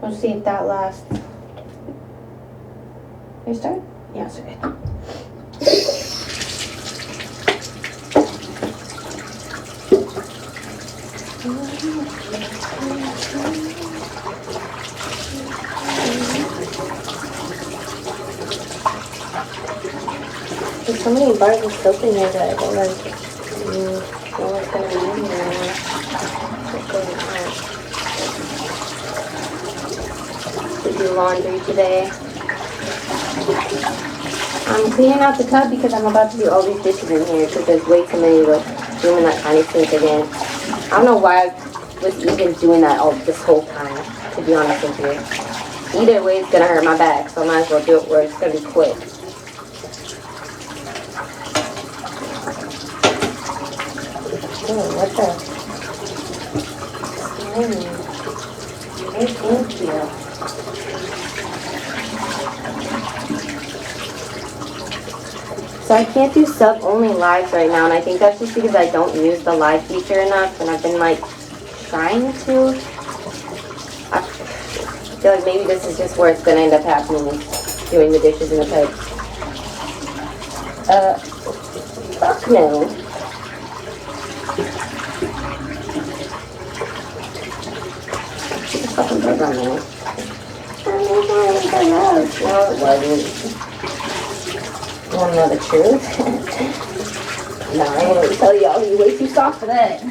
We'll see if that lasts. You start? Yeah, it's okay. There's so many bars of soap in here that I don't like. No one's gonna be using it anymore. It's going out. To do laundry today. I'm cleaning out the tub because I'm about to do all these dishes in here because there's way too many of doing that tiny sink again. I don't know why I was even doing that all this whole time, to be honest with you. Either way, it's gonna hurt my back, so I might as well do it where it's gonna be quick. Oh, what the? Hey, thank you. So I can't do sub-only lives right now, and I think that's just because I don't use the live feature enough, and I've been like trying to. I feel like maybe this is just where it's gonna end up happening, doing the dishes in the pipes. Fuck no. There's a fucking bug on there. No, it wasn't. You wanna know the truth? No, I ain't gonna tell y'all. You're way too soft for that.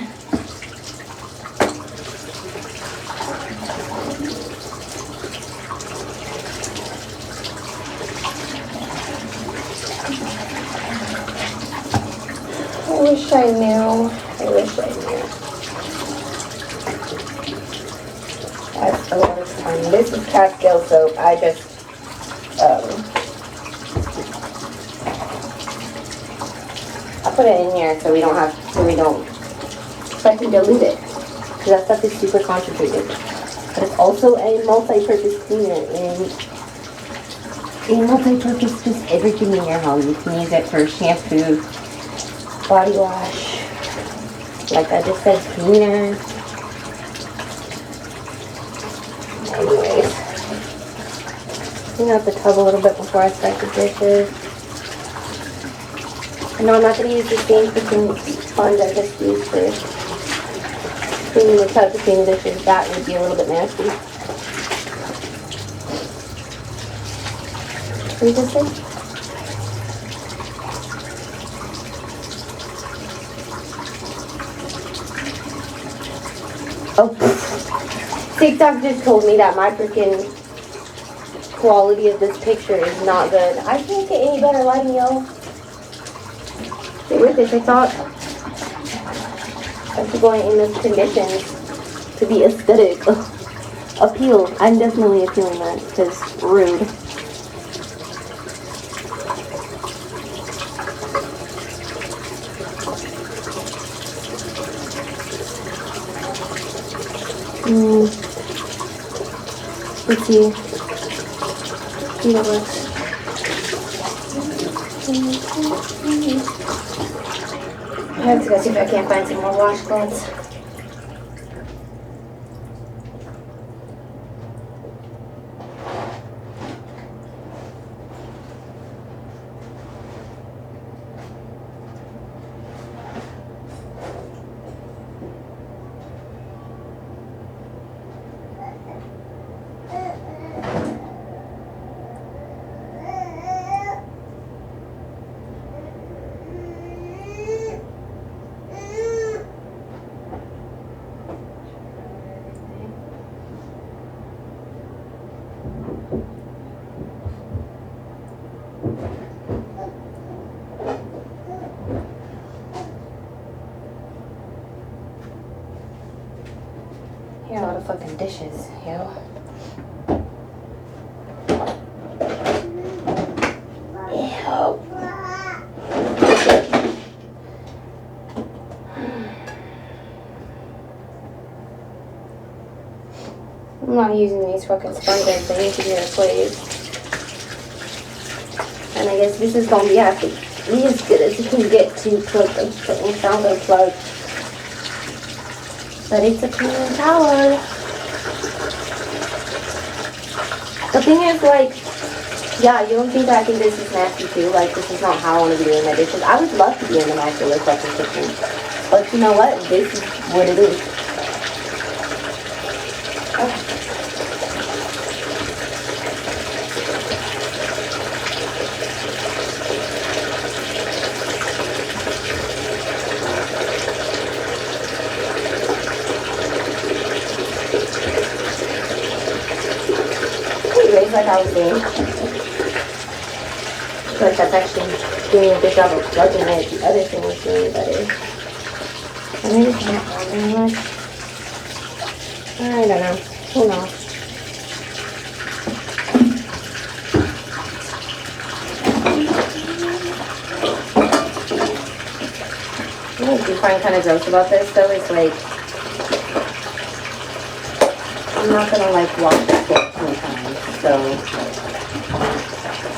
I wish I knew. That's a lot of time. This is Cascale soap. I just, I put it in here so so I can dilute it. Because that stuff is super concentrated. But it's also a multi-purpose cleaner, and a multi-purpose just everything in your home. You can use it for shampoo, body wash, like I just said, cleaner. Anyways, clean out the tub a little bit before I start the dishes. No, I'm not going to use the same freaking sponge I just used for cleaning the tub to clean the dishes. That would be a little bit nasty. What did you just say? Oh, TikTok just told me that my freaking quality of this picture is not good. I can't get any better lighting, yo. Stay with it, TikTok. I'm going in those conditions to be aesthetic. Appeal. I'm definitely appealing that because rude. Let's see. See what works. I have to go see if I can't find some more washcloths. Here are a lot of fucking dishes, yo. Ew. I'm not using these fucking sponges. They need to be replaced. And I guess this is gonna be have to be as good as you can get to plug them. So we found a plug. But it's a clean towel. The thing is, like, yeah, you don't think that I think this is nasty too? Like, this is not how I want to be doing my dishes. I would love to be in the immaculate fucking kitchen. But you know what? This is what it is. Okay. Anyways, like I was saying, I feel like that's actually doing a good job of plugging it. The other thing was doing better. I mean, it's not on very much. I don't know. Who knows? What I do find kind of gross about this, though, is like, I'm not gonna like wash the plate 2 times, so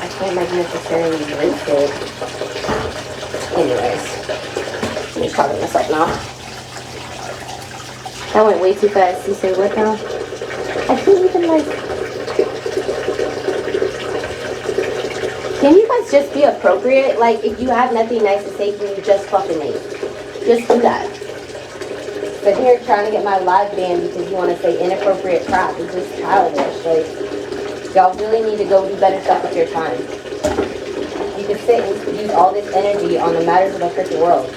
I can't like necessarily rinse it. Anyways, let me cover this up now. That went way too fast. You say what now? I can't even like. Can you guys just be appropriate? Like, if you have nothing nice to say, can you just fucking leave? Just do that. But here trying to get my live banned because you want to say inappropriate crap is just childish. Like, y'all really need to go do better stuff with your time. You could sit and use all this energy on the matters of the freaking world.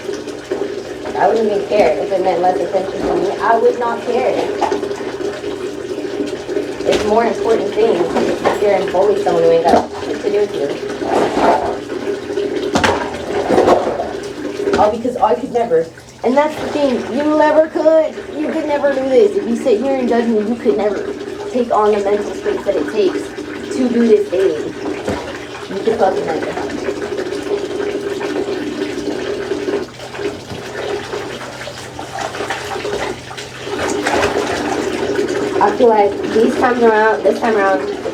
I wouldn't even care if it meant less attention from me. I would not care. It's more important things than to sit there and bully someone who ain't got shit to do with you. All because I could never. And that's the thing, you never could. You could never do this. If you sit here and judge me, you could never take on the mental space that it takes to do this daily. You could fucking never. I feel like this time around, the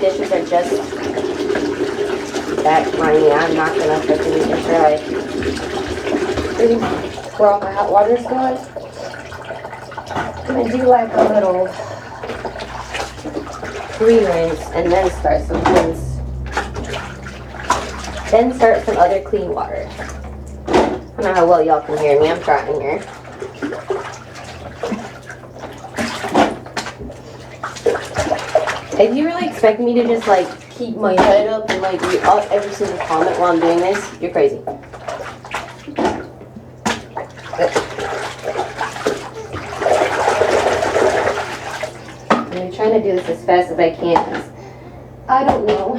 dishes are just that grimy. I'm not gonna freaking try. Really pour all my hot water going. I'm gonna do like a little pre-rinse and then start some rinse. Then start some other clean water. I don't know how well y'all can hear me. I'm trying here. If you really expect me to just like keep my head up and like read up every single comment while I'm doing this, you're crazy. I'm trying to do this as fast as I can because I don't know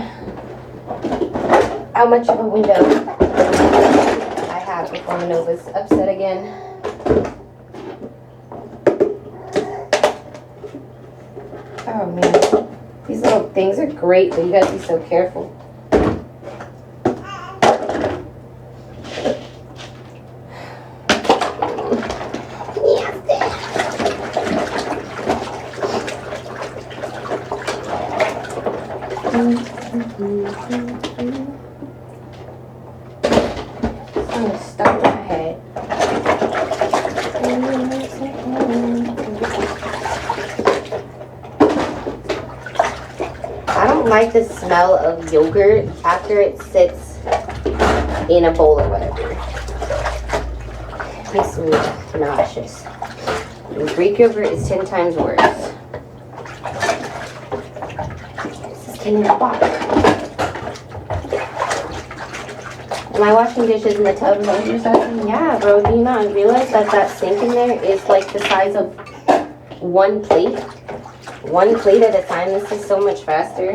how much of a window I have before Manova's upset again. Oh man. These little things are great, but you gotta be so careful. I'm gonna start my head. I don't like the smell of yogurt after it sits in a bowl or whatever. It makes me nauseous. And Greek yogurt is 10 times worse. This is getting hot. Am I washing dishes in the tub and you're saying, yeah, bro, do you not realize that that sink in there is like the size of one plate? One plate at a time. This is so much faster.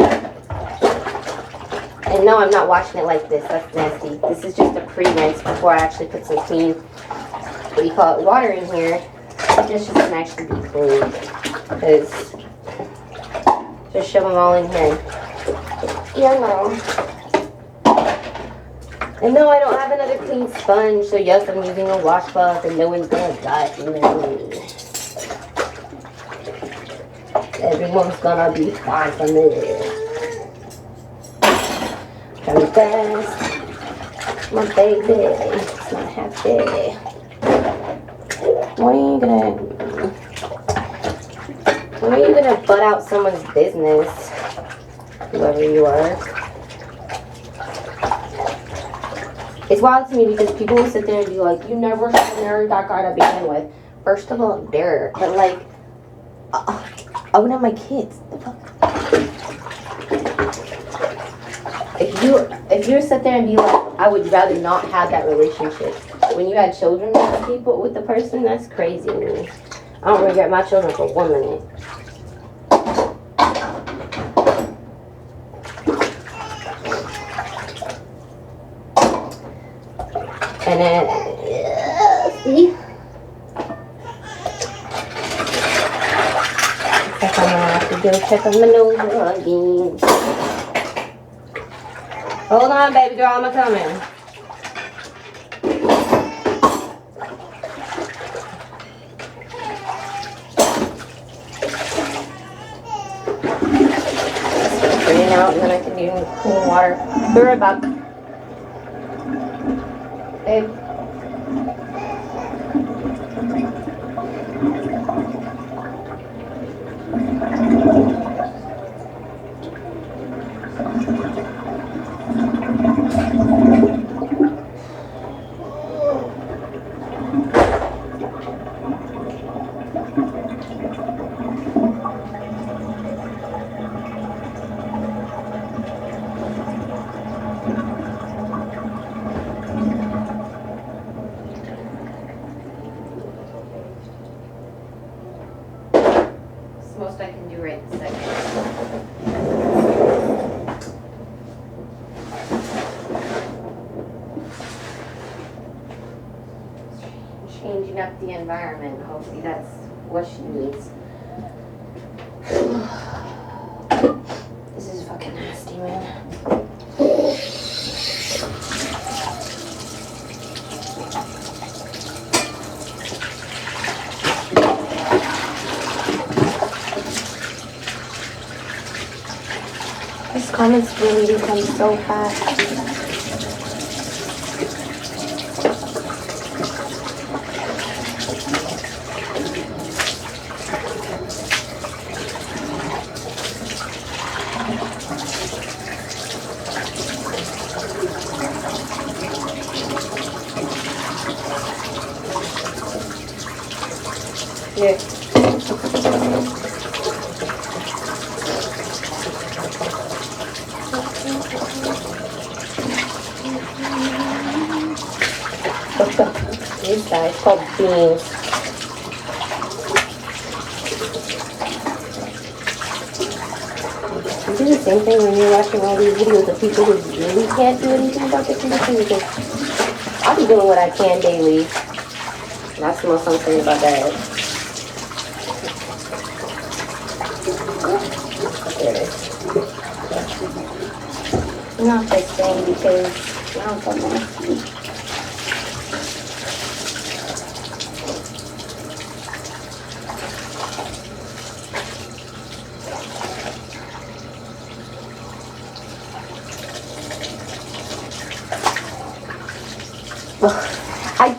And no, I'm not washing it like this. That's nasty. This is just a pre-rinse before I actually put some clean, what do you call it, water in here. The dishes can actually be clean. Because just shove them all in here. Yeah, no. And no, I don't have another clean sponge. So yes, I'm using a washcloth and no one's gonna die from me. Everyone's gonna be fine from this. Come fast, my baby, it's not happy. When are you gonna butt out someone's business? whoever you are. It's wild to me because people will sit there and be like, you never married that guy to begin with. First of all, but like, I wouldn't have my kids. The fuck? If you sit there and be like, I would rather not have that relationship. When you had children with the person, that's crazy to me. I don't regret my children for 1 minute. And then, see? Looks like I'm gonna have to go check on my nose again. Hold on, baby girl, I'm coming. Bring it out and then I can do clean water. Be right back. Babe. Most I can do right this second. Changing up the environment. Hopefully that's what she needs. This is fucking nasty, man. This comments really become so fast. Here. These guys called beans. You do the same thing when you're watching all these videos of people who really can't do anything about their condition, because I'll be doing what I can daily. And that's the most fun thing about that. There it is. Not this thing because now it's so nasty.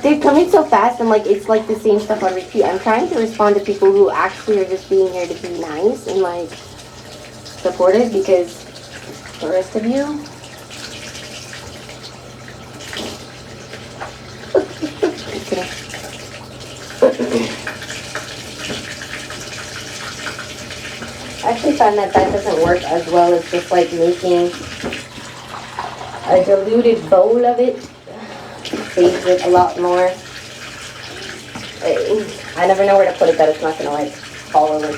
They're coming so fast and like it's like the same stuff on repeat. I'm trying to respond to people who actually are just being here to be nice and like supportive, because the rest of you I actually find that doesn't work as well as just like making a diluted bowl of it. Saves it a lot more. I never know where to put it that it's not gonna like fall over.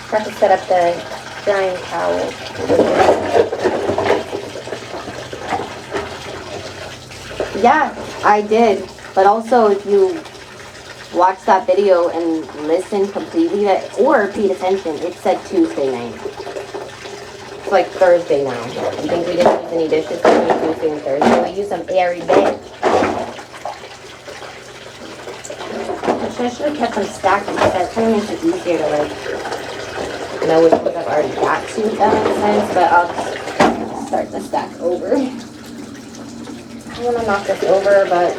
Have to set up the drying towel. Yeah, I did. But also, if you watch that video and listen completely, or paid attention, it said Tuesday night. It's like Thursday now. You think we didn't use any dishes between Tuesday and Thursday? We use them every day. Actually, I should have kept them stacked because that kind of makes it easier to like know which ones I've already got to, if that makes sense. But I'll just start the stack over. I want to knock this over, but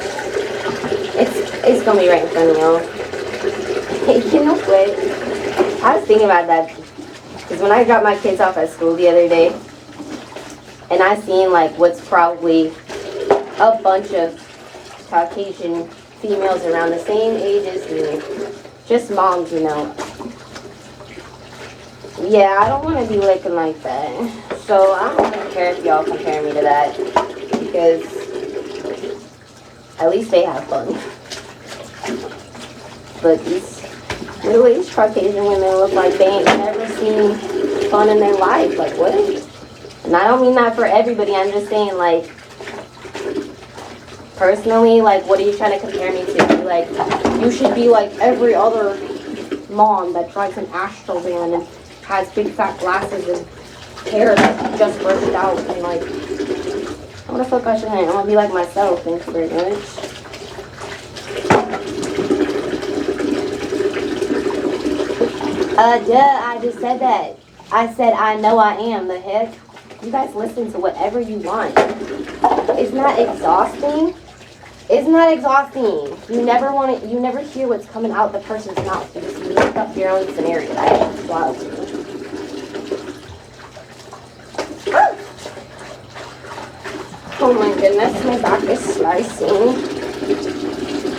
it's gonna be right in front of y'all. Hey, you know what? I was thinking about that because when I dropped my kids off at school the other day, and I seen like what's probably a bunch of Caucasian females around the same age as me, just moms, you know. Yeah, I don't want to be looking like that. So I don't really care if y'all compare me to that, because at least they have fun. But these middle-aged Caucasian women look like they ain't never seen fun in their life. Like, what? And I don't mean that for everybody. I'm just saying, like, personally, like, what are you trying to compare me to? Like, you should be like every other mom that drives an Astro van and has big fat glasses and hair that just brushed out, and like, what the fuck I shouldn't? I'm gonna be like myself. Thanks very much. I just said that. I said I know I am. The heck? You guys listen to whatever you want. It's not exhausting. It's not exhausting. You never want to. You never hear what's coming out the person's mouth because you make up your own scenario. That's wild. Oh my goodness, my back is slicing.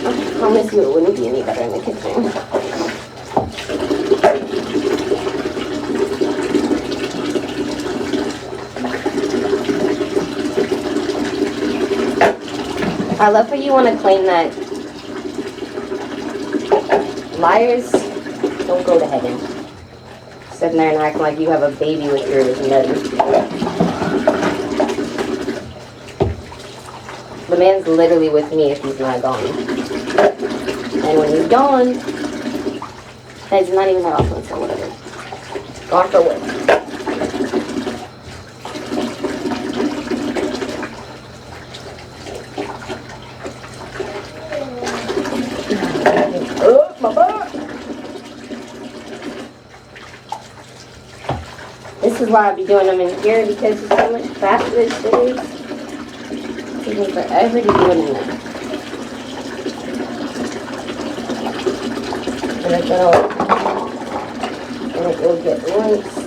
I promise you it wouldn't be any better in the kitchen. I love how you want to claim that liars don't go to heaven. Sitting there and acting like you have a baby with your nutty. The man's literally with me if he's not gone. And when he's gone, that's not even that often, so whatever. Gone for what? Oh, my butt! This is why I be doing them in here, because it's so much faster these days. It's taking forever to do it in there. And it will get rinsed.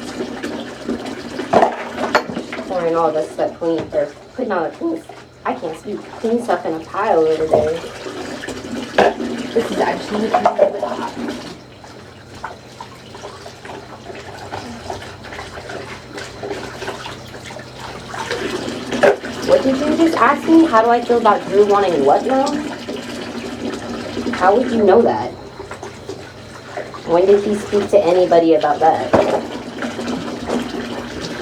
Pouring all this stuff clean, or putting all the clean, I can't speak, clean stuff in a pile over today. This is actually kind of hot. What did you just ask me? How do I feel about Drew wanting what now? How would you know that? When did he speak to anybody about that?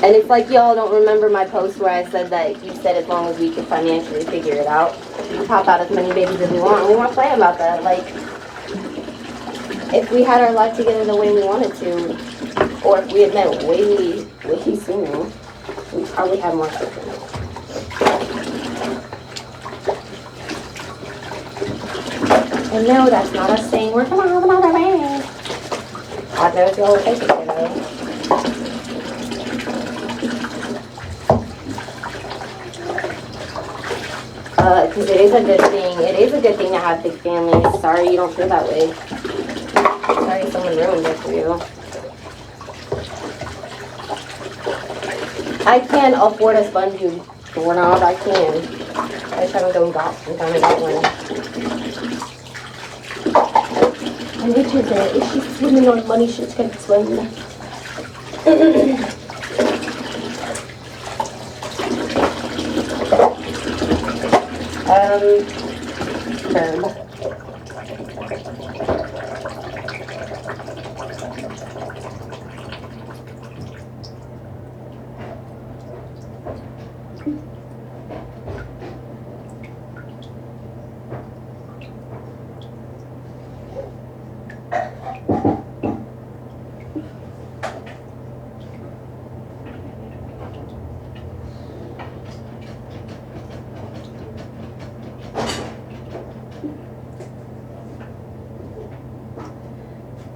And it's like y'all don't remember my post where I said that you said as long as we can financially figure it out, we pop out as many babies as we want. We weren't playing about that. Like, if we had our life together the way we wanted to, or if we had met way sooner, we probably have more children. And no, that's not us saying we're gonna have another man. God knows you'll take it, you know. Because it is a good thing. It is a good thing to have big families. Sorry you don't feel that way. Sorry someone ruined it for you. I can afford a spongy doorknob. I can. I just haven't gone got one. And which is it? If she's spending on money, she's gonna explain. Herb.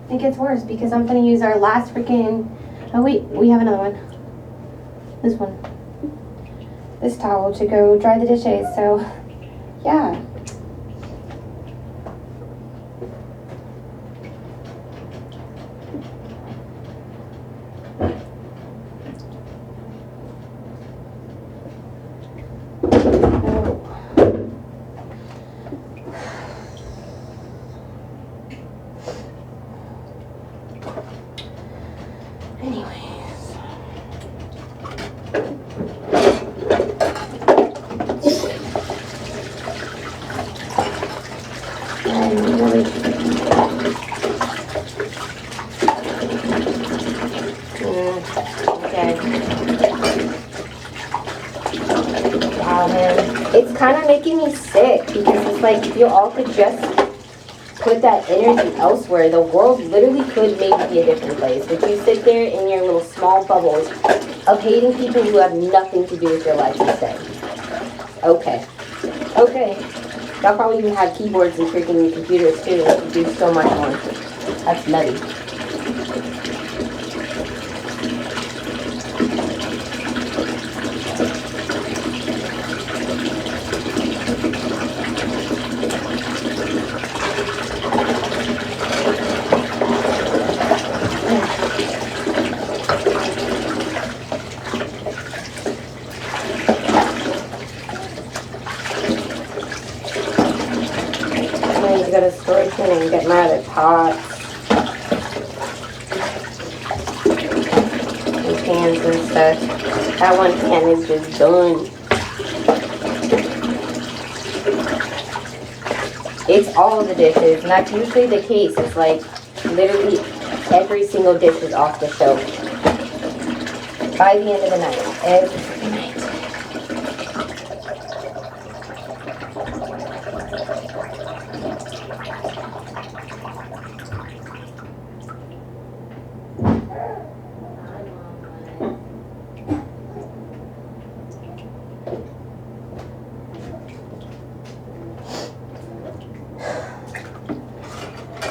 It gets worse because I'm gonna use our last freaking. Oh wait, we have another one. This one. This towel to go dry the dishes. So Yeah. It's kind of making me sick because it's like if you all could just put that energy elsewhere, the world literally could maybe be a different place. But you sit there in your little small bubbles of hating people who have nothing to do with your life instead. Okay. Okay. Y'all probably even have keyboards and freaking your computers too. You do so much more. That's nutty. Go to storage bin and get my other pots and pans and stuff. That one pan is just done. It's all of the dishes, and that's usually the case. It's like literally every single dish is off the shelf by the end of the night. Every night.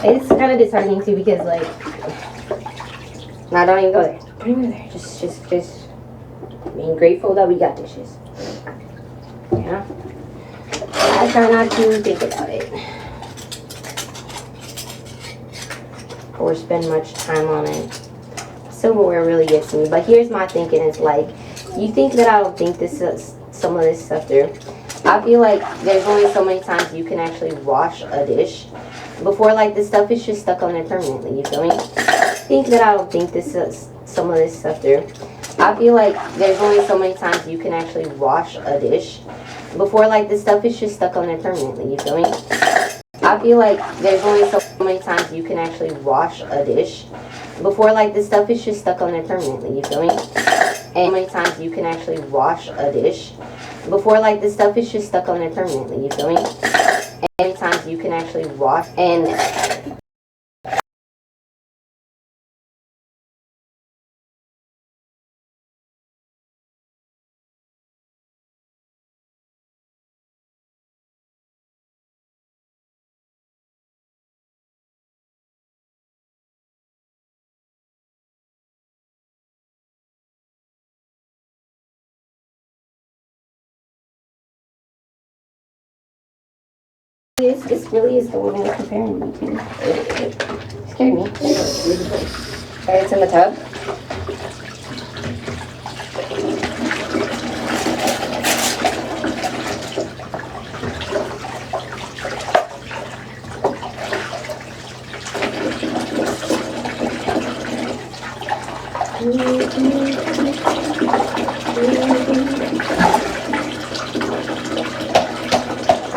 It's kind of disheartening too because like, no, don't even go there. Don't even go there. Just being grateful that we got dishes. Yeah. I try not to think about it or spend much time on it. Silverware really gets me. But here's my thinking: is like, you think that I don't think this some of this stuff through. I feel like there's only so many times you can actually wash a dish before like this stuff is just stuck on there permanently, you feel me? Think that I don't think this some of this stuff through. I feel like there's only so many times you can actually wash a dish before like this stuff is just stuck on there permanently, you feel me? I feel like there's only so many times you can actually wash a dish before like this stuff is just stuck on there permanently, you feel me? And many times you can actually wash a dish before like this stuff is just stuck on there permanently, you feel me? Many times you can actually wash and this really is the one I'm comparing me to. It scared me. Alright, it's in the tub.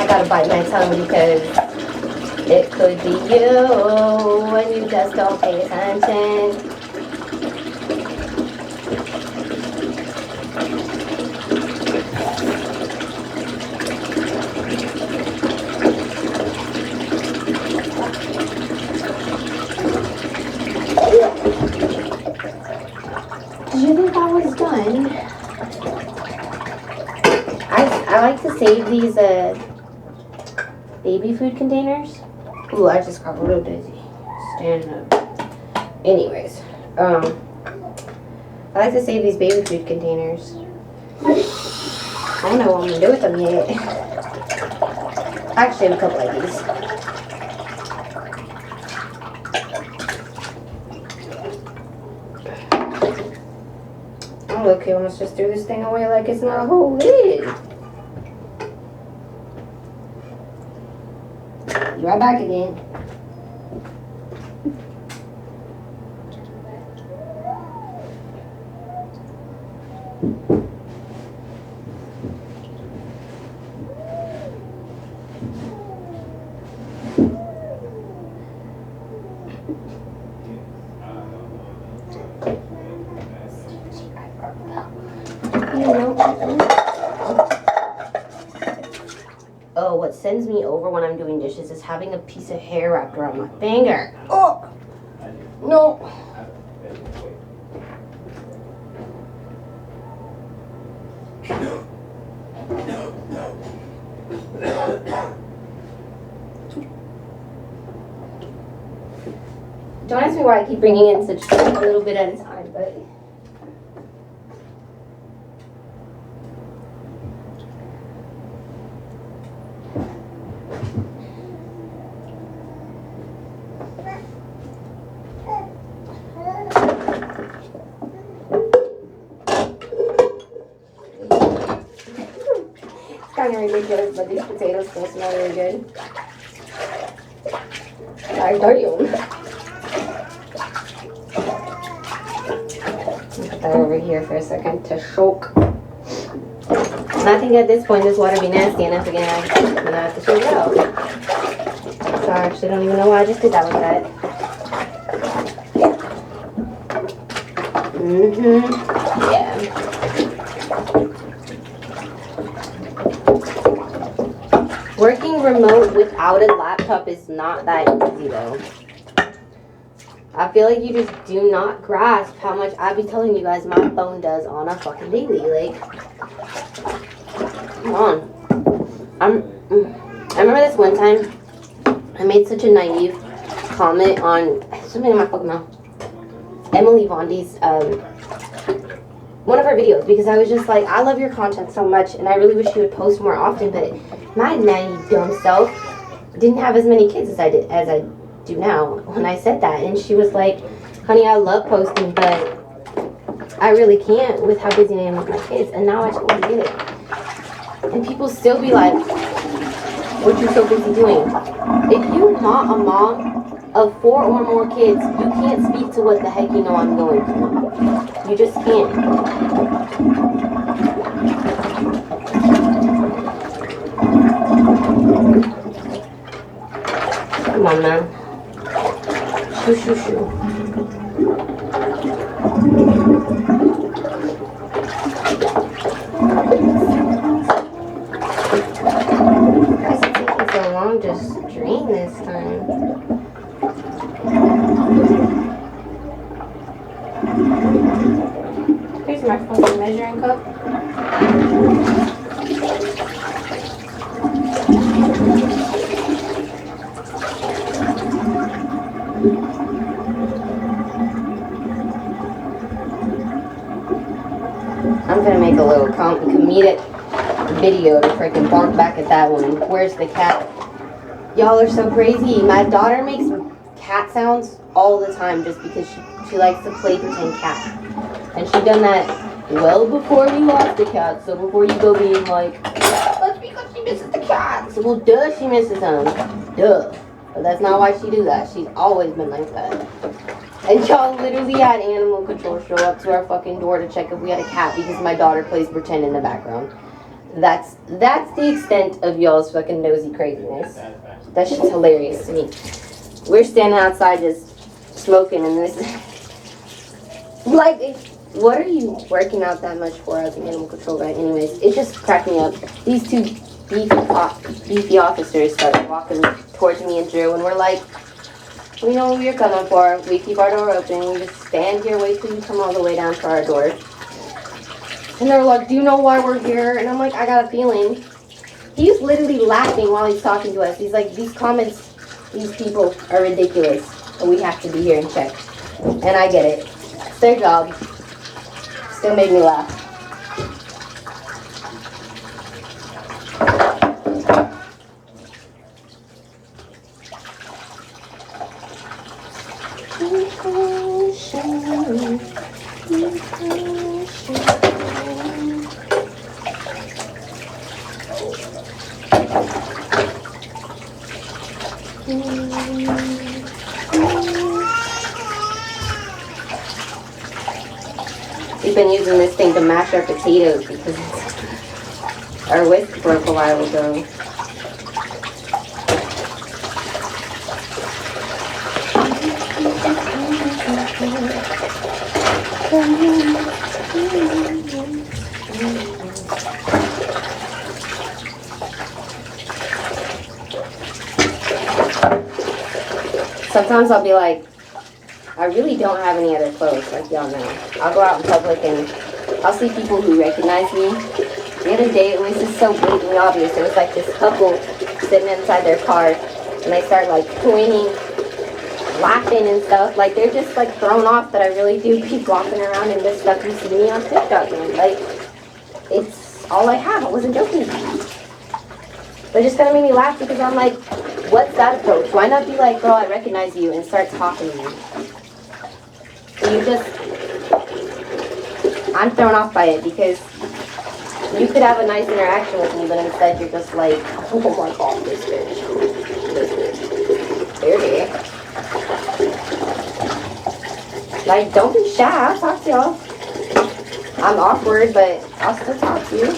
I gotta bite my tongue because it could be you when you just don't pay attention. Did you think I was done? I like to save these baby food containers. Ooh, I just got real dizzy. Standing up. Anyways, I like to save these baby food containers. I don't know what I'm gonna do with them yet. Actually, I have a couple ideas. Oh, okay, let's just do this thing away like it's not a whole lid. Be right back again. Oh, what sends me over when I'm doing dishes is having a piece of hair wrapped around my finger. Oh, no. Don't ask me why I keep bringing in such a little bit at a time, but... It's kind of ridiculous, but these potatoes still smell really good. I tell you. Put that over here for a second to soak. And I think at this point this water be nasty enough again. I'm gonna have to shake it out. So I actually don't even know why I just did that with that. Yeah. Working remote without a laptop is not that easy though. I feel like you just do not grasp how much I be telling you guys my phone does on a fucking daily. Like, come on. I remember this one time I made such a naive comment on something in my fucking mouth. Emily Vondi's one of her videos, because I was just like, I love your content so much and I really wish you would post more often, but my naive dumb self didn't have as many kids as I do now when I said that. And she was like, honey, I love posting, but I really can't with how busy I am with my kids. And now I totally get it. And people still be like, what you so busy doing? If you're not a mom of 4 or more kids, you can't speak to what the heck you know I'm going through. You just can't. Come on, man. Shoo, shoo, shoo. Why is it taking so long to strain this time? Here's my fucking measuring cup. I'm gonna make a little comedic video to freaking bark back at that one. Where's the cat? Y'all are so crazy. My daughter makes cat sounds all the time just because she likes to play pretend cat. And she done that well before we lost the cat. So before you go being like, that's because she misses the cat. So, well, duh, she misses him. Duh. But that's not why she do that. She's always been like that. And y'all literally had animal control show up to our fucking door to check if we had a cat because my daughter plays pretend in the background. That's the extent of y'all's fucking nosy craziness. That's just hilarious to me. We're standing outside just smoking and this like, what are you working out that much for as an animal control guy? Anyways, it just cracked me up. These two beefy officers started walking towards me and Drew and we're like, we know what you're coming for. We keep our door open. We just stand here, wait till you come all the way down to our door. And they're like, do you know why we're here? And I'm like, I got a feeling. He's literally laughing while he's talking to us. He's like, these comments, these people are ridiculous. But we have to be here and check. And I get it. It's their job. Still made me laugh. been using this thing to mash our potatoes because our whisk broke a while ago. Sometimes I'll be like, I really don't have any other clothes, like y'all know. I'll go out in public and I'll see people who recognize me. The other day it was just so blatantly obvious. It was like this couple sitting inside their car and they start like pointing, laughing and stuff. Like they're just like thrown off that I really do keep walking around in this stuff you see me on TikTok in. Like, it's all I have. I wasn't joking. But just gonna make me laugh because I'm like, what's that approach? Why not be like, girl, I recognize you and start talking to you? You just, I'm thrown off by it because you could have a nice interaction with me, but instead you're just like, oh my god, this bitch. Dirty. Like, don't be shy, I'll talk to y'all. I'm awkward, but I'll still talk to you.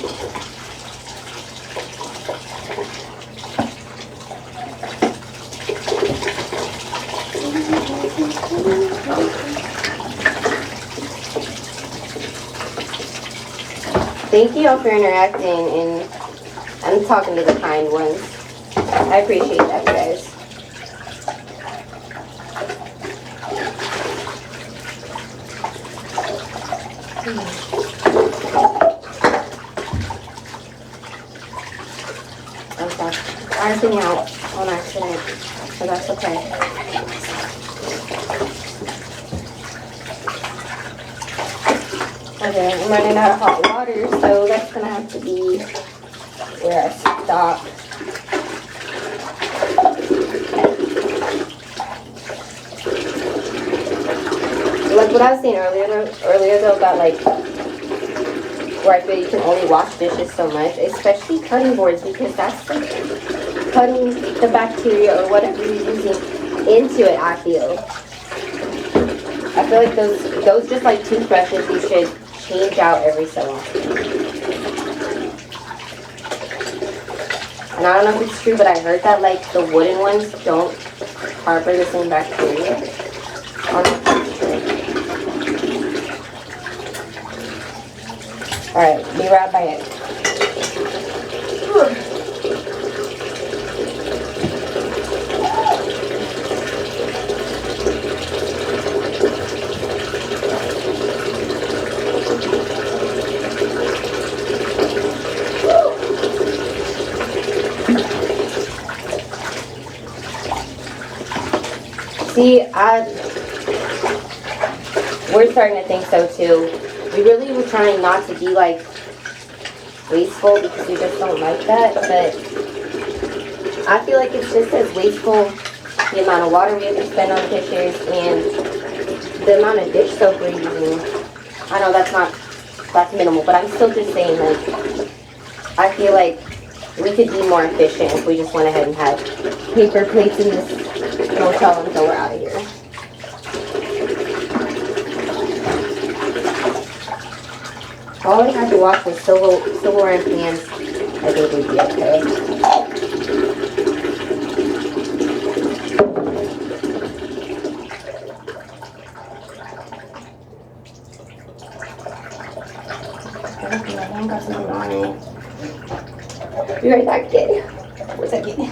Thank you all for interacting, and I'm talking to the kind ones. I appreciate that, guys. Okay. Everything out on accident, so that's okay. Okay, I'm running out of hot water, so that's gonna have to be where I stop. Like what I was saying earlier though about like where I feel you can only wash dishes so much, especially cutting boards, because that's like cutting the bacteria or whatever you're using into it. I feel like those just like toothbrushes you should change out every so often. And I don't know if it's true, but I heard that like the wooden ones don't harbor the same bacteria. I don't know if that's true. Alright, be right back. See, we're starting to think so too. We really were trying not to be like wasteful because we just don't like that, but I feel like it's just as wasteful the amount of water we have to spend on dishes and the amount of dish soap we're using. I know that's minimal, but I'm still just saying like I feel like we could be more efficient if we just went ahead and had paper plates in this motel until we're out of here. All we had to wash was silverware and pans. I think we'd be okay. I got something on it. Be right back, kid. 1 second.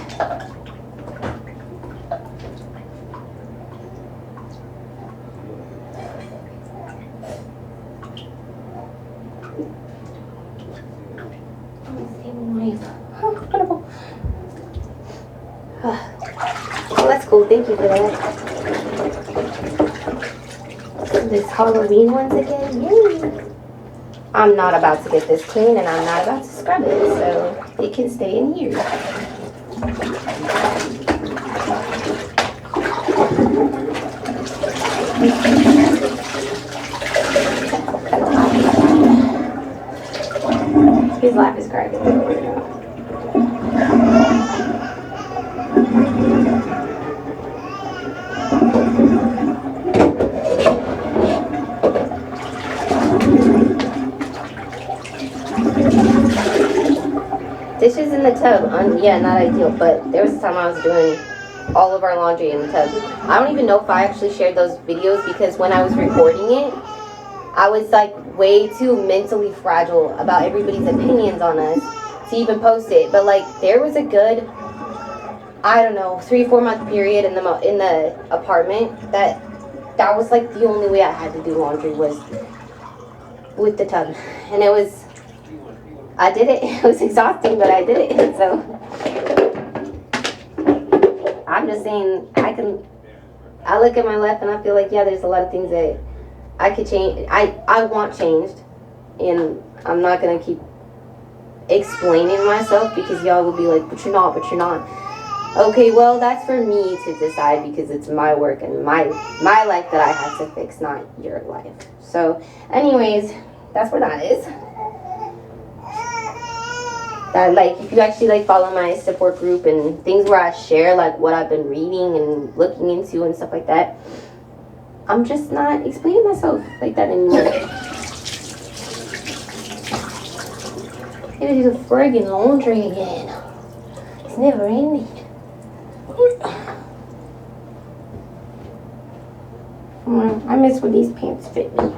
Oh, that's cool. Thank you for that. This Halloween ones again. Yay! I'm not about to get this clean, and I'm not about to scrub it, so it can stay in here. His laugh is cracking. Dishes in the tub, yeah, not ideal, but there was a time I was doing all of our laundry in the tub. I don't even know if I actually shared those videos because when I was recording it, I was like way too mentally fragile about everybody's opinions on us to even post it. But like there was a good, I don't know, 3-4 month period in the apartment that was like the only way I had to do laundry was with the tub, and I did it. It was exhausting, but I did it. So I'm just saying, I look at my life and I feel like, yeah, there's a lot of things that I could change. I want changed, and I'm not gonna keep explaining myself because y'all will be like, but you're not, but you're not. Okay, well, that's for me to decide because it's my work and my life that I have to fix, not your life. So, anyways, that's where that is. That, like, if you actually like follow my support group and things where I share like what I've been reading and looking into and stuff like that, I'm just not explaining myself like that anymore. Gotta do the friggin' laundry again. It's never ending. I miss when these pants fit me.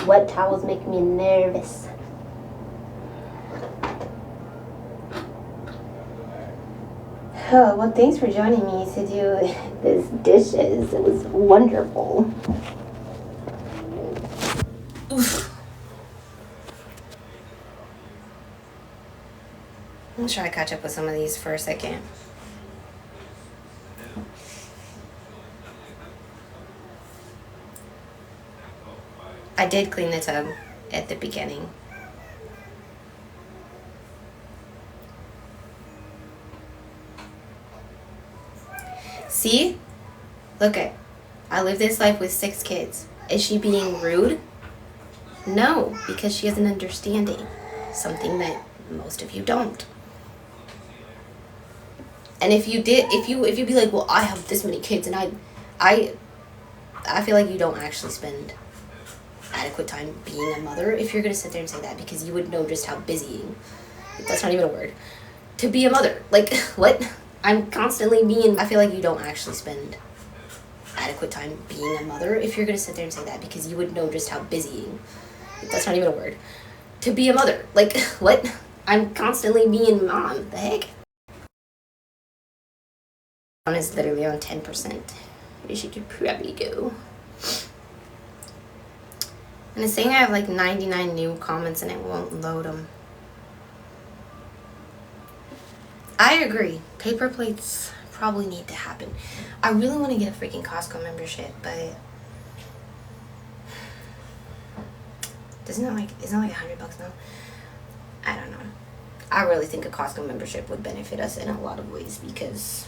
Wet towels make me nervous. Oh, well, thanks for joining me to do this dishes. It was wonderful. Oof. I'm trying to catch up with some of these for a second. I did clean the tub at the beginning. See? Look at, I live this life with 6 kids. Is she being rude? No, because she has an understanding. Something that most of you don't. And if you be like, well, I have this many kids and I feel like you don't actually spend adequate time being a mother if you're going to sit there and say that, because you would know just how busy, that's not even a word, to be a mother. Like, what? I'm constantly being, I feel like you don't actually spend adequate time being a mother if you're going to sit there and say that, because you would know just how busy, that's not even a word, to be a mother. Like, what? I'm constantly being mom. The heck? One is literally on 10%. We should probably go. And it's saying I have like 99 new comments and it won't load them. I agree. Paper plates probably need to happen. I really want to get a freaking Costco membership, but isn't it like $100 now? I don't know. I really think a Costco membership would benefit us in a lot of ways, because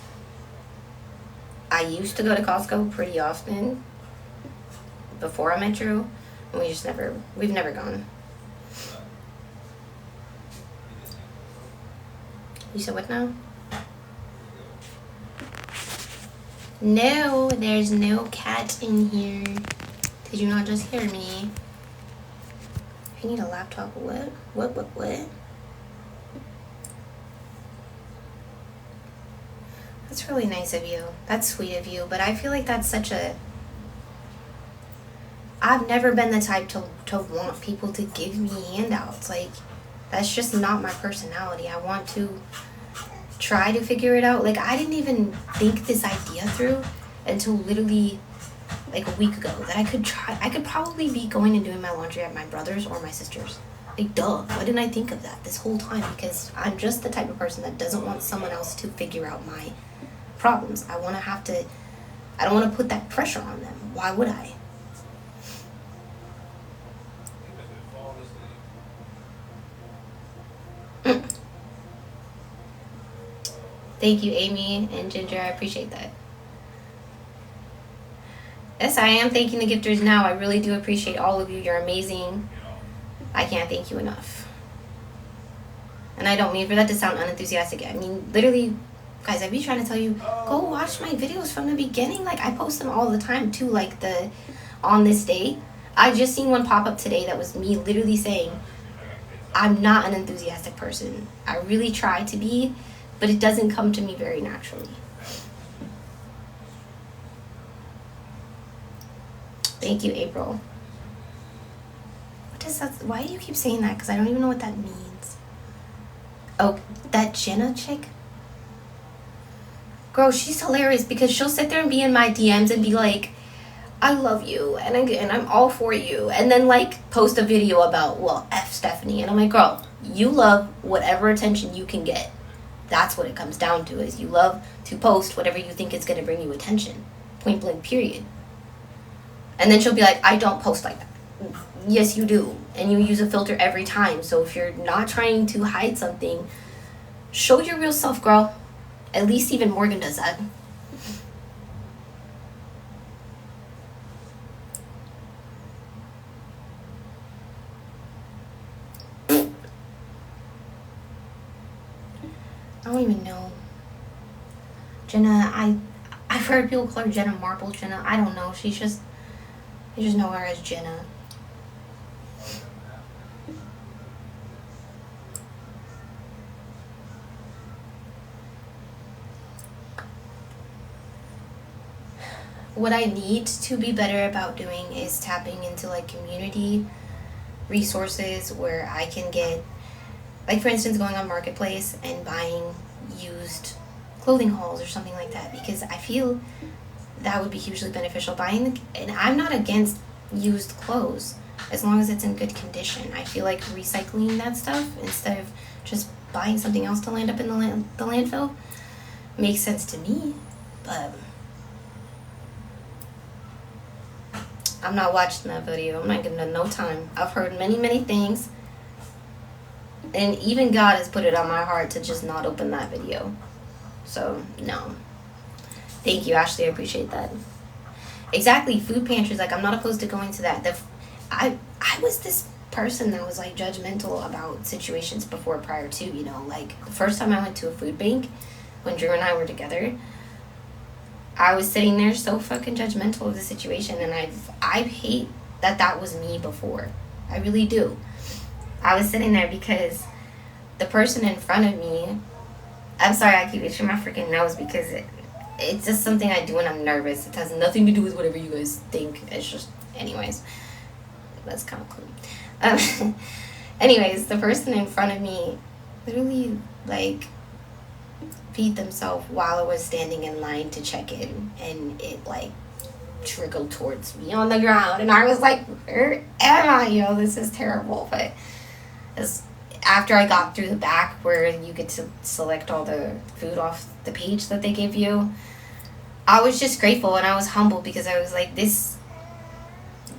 I used to go to Costco pretty often before I met Drew. We've never gone. You said what now? No, there's no cat in here. Did you not just hear me? I need a laptop. What? What? That's really nice of you. That's sweet of you. But I feel like that's such a... I've never been the type to want people to give me handouts. Like, that's just not my personality. I want to try to figure it out. Like, I didn't even think this idea through until literally like a week ago, that I could probably be going and doing my laundry at my brother's or my sister's. Like, duh, why didn't I think of that this whole time? Because I'm just the type of person that doesn't want someone else to figure out my problems. I don't want to put that pressure on them. Why would I? Thank you, Amy and Ginger. I appreciate that. Yes, I am thanking the gifters now. I really do appreciate all of you. You're amazing. I can't thank you enough. And I don't mean for that to sound unenthusiastic. I mean, literally, Guys, I be trying to tell you, go watch my videos from the beginning. Like, I post them all the time, too. Like, the on this day. I just seen one pop up today that was me literally saying, I'm not an enthusiastic person. I really try to be, but it doesn't come to me very naturally. Thank you, April. What does that... Why do you keep saying that? Because I don't even know what that means. Oh, that Jenna chick? Girl, she's hilarious because she'll sit there and be in my DMs and be like, I love you and I'm all for you. And then, like, post a video about, well, F Stephanie. And I'm like, girl, you love whatever attention you can get. That's what it comes down to, is you love to post whatever you think is going to bring you attention. Point blank, period. And then she'll be like, I don't post like that. Yes, you do. And you use a filter every time. So if you're not trying to hide something, show your real self, girl. At least even Morgan does that. I don't even know. Jenna, I've heard people call her Jenna Marble. Jenna, I don't know. You just know her as Jenna. What I need to be better about doing is tapping into, like, community resources where I can get, like, for instance, going on Marketplace and buying used clothing hauls or something like that, because I feel that would be hugely beneficial. And I'm not against used clothes as long as it's in good condition. I feel like recycling that stuff instead of just buying something else to land up in the landfill makes sense to me, but I'm not watching that video. I'm not giving it no time. I've heard many things, and even God has put it on my heart to just not open that video. So, no. Thank you, Ashley. I appreciate that. Exactly, food pantries. Like, I'm not opposed to going to that. I was this person that was, like, judgmental about situations prior to, you know. Like, the first time I went to a food bank, when Drew and I were together, I was sitting there so fucking judgmental of the situation, and I hate that was me before. I really do. I was sitting there because the person in front of me, I'm sorry I keep itching my freaking nose because it's just something I do when I'm nervous. It has nothing to do with whatever you guys think. It's just, anyways, that's kind of cool. Anyways, the person in front of me literally, like, peed themselves while I was standing in line to check in, and it, like, trickled towards me on the ground, and I was like, where am I? You know, this is terrible. But after I got through the back where you get to select all the food off the page that they give you, I was just grateful, and I was humble because I was like, this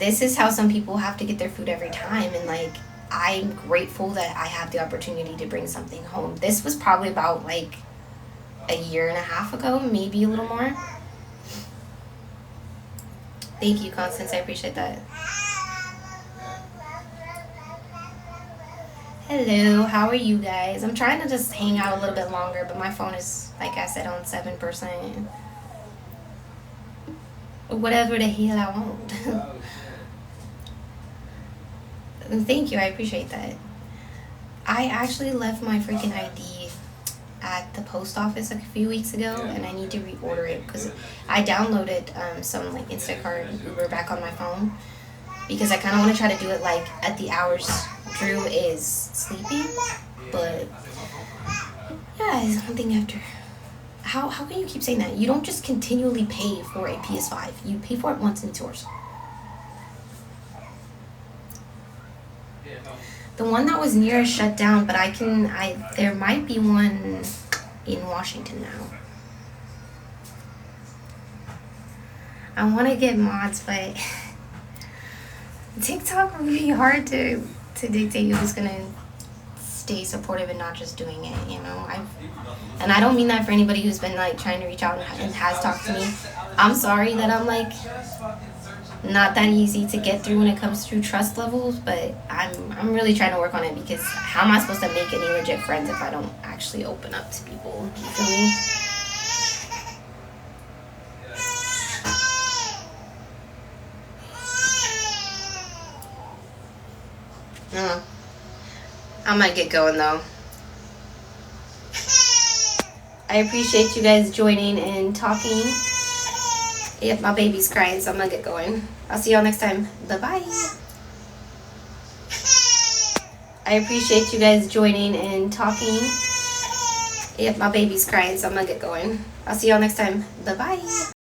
is how some people have to get their food every time, and, like, I'm grateful that I have the opportunity to bring something home. This was probably about, like, a year and a half ago, maybe a little more. Thank you, Constance. I appreciate that. Hello, how are you guys? I'm trying to just hang out a little bit longer, but my phone is, like I said, on 7%. Whatever the hell I want. Thank you, I appreciate that. I actually left my freaking ID at the post office a few weeks ago, and I need to reorder it because I downloaded some, like, Instacart and Uber back on my phone because I kind of want to try to do it, like, at the hours Drew is sleeping. But yeah, it's something after. How can you keep saying that? You don't just continually pay for a PS5. You pay for it once and it's yours. The one that was near is shut down, but there might be one in Washington now. I want to get mods, but TikTok would be hard to dictate who's going to stay supportive and not just doing it, you know? And I don't mean that for anybody who's been, like, trying to reach out and has talked to me. I'm sorry that I'm, like, not that easy to get through when it comes to trust levels, but I'm really trying to work on it because how am I supposed to make any legit friends if I don't actually open up to people? You feel me? I might get going though. I appreciate you guys joining and talking. Yep, my baby's crying, so I'm gonna get going. I'll see y'all next time. Bye-bye. I appreciate you guys joining and talking. Yep, my baby's crying, so I'm gonna get going. I'll see y'all next time. Bye-bye.